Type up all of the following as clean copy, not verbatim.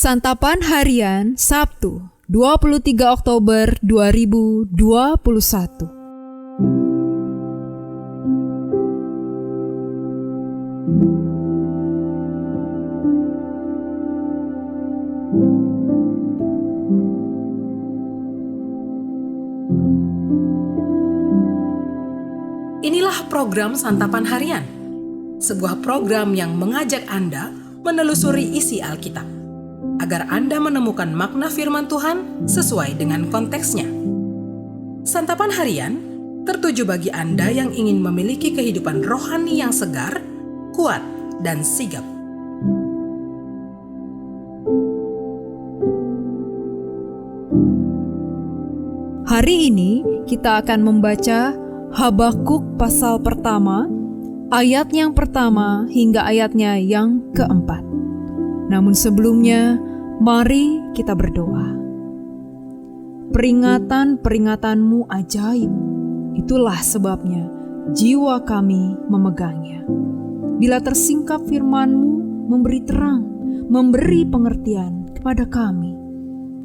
Santapan Harian Sabtu 23 Oktober 2021. Inilah program Santapan Harian, sebuah program yang mengajak Anda menelusuri isi Alkitab, agar Anda menemukan makna firman Tuhan sesuai dengan konteksnya. Santapan Harian tertuju bagi Anda yang ingin memiliki kehidupan rohani yang segar, kuat, dan sigap. Hari ini kita akan membaca Habakuk pasal pertama, ayat yang pertama hingga ayatnya yang keempat. Namun sebelumnya, mari kita berdoa. Peringatan-peringatanmu ajaib, itulah sebabnya jiwa kami memegangnya. Bila tersingkap firman-Mu memberi terang, memberi pengertian kepada kami.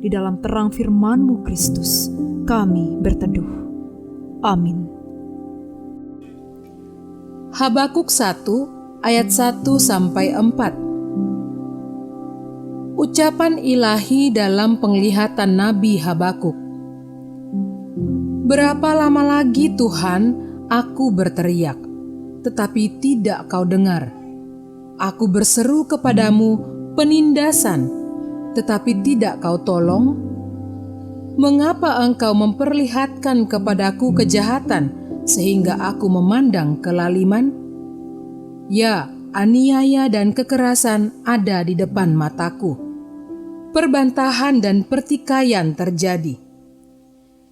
Di dalam terang firman-Mu Kristus, kami berteduh. Amin. Habakuk 1 ayat 1-4. Ucapan ilahi dalam penglihatan Nabi Habakuk. Berapa lama lagi Tuhan aku berteriak, tetapi tidak kau dengar. Aku berseru kepadamu penindasan, tetapi tidak kau tolong. Mengapa engkau memperlihatkan kepadaku kejahatan sehingga aku memandang kelaliman? Ya, aniaya dan kekerasan ada di depan mataku. Perbantahan dan pertikaian terjadi.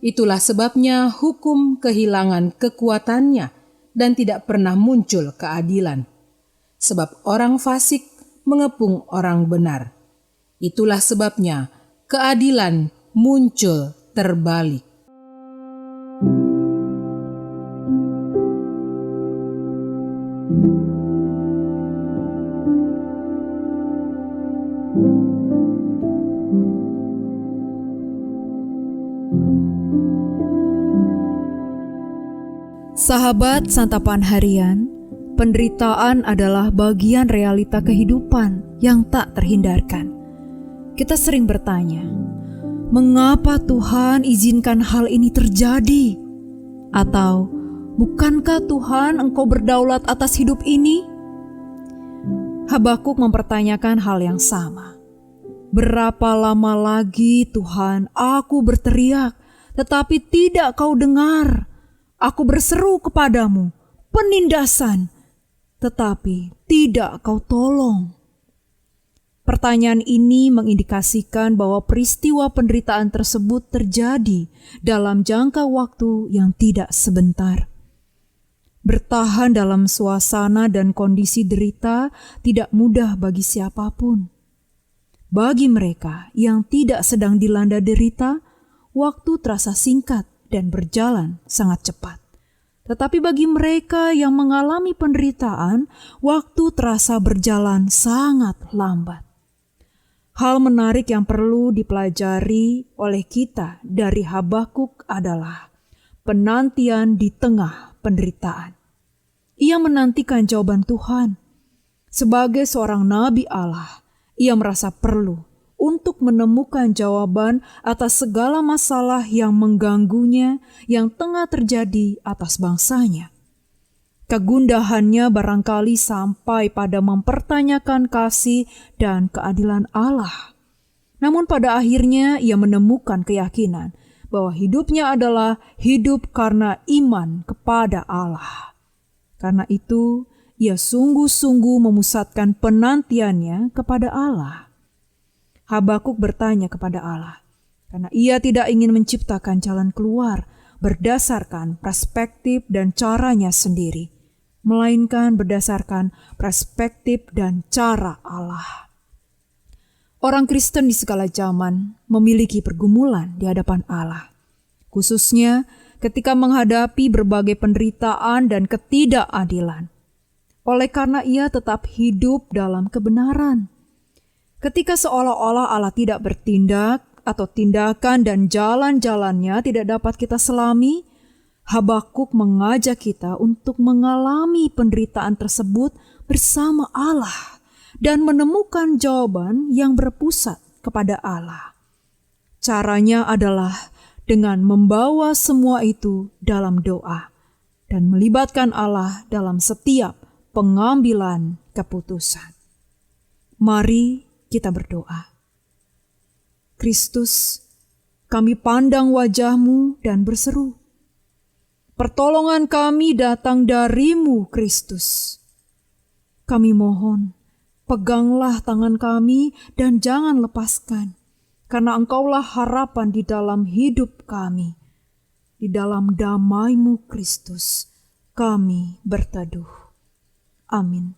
Itulah sebabnya hukum kehilangan kekuatannya dan tidak pernah muncul keadilan. Sebab orang fasik mengepung orang benar. Itulah sebabnya keadilan muncul terbalik. Sahabat Santapan Harian, penderitaan adalah bagian realita kehidupan yang tak terhindarkan. Kita sering bertanya, mengapa Tuhan izinkan hal ini terjadi? Atau, bukankah Tuhan Engkau berdaulat atas hidup ini? Habakuk mempertanyakan hal yang sama. Berapa lama lagi Tuhan aku berteriak, tetapi tidak kau dengar? Aku berseru kepadamu, penindasan, tetapi tidak kau tolong. Pertanyaan ini mengindikasikan bahwa peristiwa penderitaan tersebut terjadi dalam jangka waktu yang tidak sebentar. Bertahan dalam suasana dan kondisi derita tidak mudah bagi siapapun. Bagi mereka yang tidak sedang dilanda derita, waktu terasa singkat dan berjalan sangat cepat. Tetapi bagi mereka yang mengalami penderitaan, waktu terasa berjalan sangat lambat. Hal menarik yang perlu dipelajari oleh kita dari Habakuk adalah penantian di tengah penderitaan. Ia menantikan jawaban Tuhan. Sebagai seorang nabi Allah, ia merasa perlu untuk menemukan jawaban atas segala masalah yang mengganggunya yang tengah terjadi atas bangsanya. Kegundahannya barangkali sampai pada mempertanyakan kasih dan keadilan Allah. Namun pada akhirnya ia menemukan keyakinan bahwa hidupnya adalah hidup karena iman kepada Allah. Karena itu, ia sungguh-sungguh memusatkan penantiannya kepada Allah. Habakuk bertanya kepada Allah, karena ia tidak ingin menciptakan jalan keluar berdasarkan perspektif dan caranya sendiri, melainkan berdasarkan perspektif dan cara Allah. Orang Kristen di segala zaman memiliki pergumulan di hadapan Allah, khususnya ketika menghadapi berbagai penderitaan dan ketidakadilan. Oleh karena ia tetap hidup dalam kebenaran. Ketika seolah-olah Allah tidak bertindak atau tindakan dan jalan-jalannya tidak dapat kita selami, Habakuk mengajak kita untuk mengalami penderitaan tersebut bersama Allah dan menemukan jawaban yang berpusat kepada Allah. Caranya adalah dengan membawa semua itu dalam doa dan melibatkan Allah dalam setiap pengambilan keputusan. Mari kita berdoa. Kristus, kami pandang wajah-Mu dan berseru, pertolongan kami datang dari-Mu, Kristus. Kami mohon, peganglah tangan kami dan jangan lepaskan, karena Engkaulah harapan di dalam hidup kami. Di dalam damai-Mu, Kristus, kami berteduh. Amin.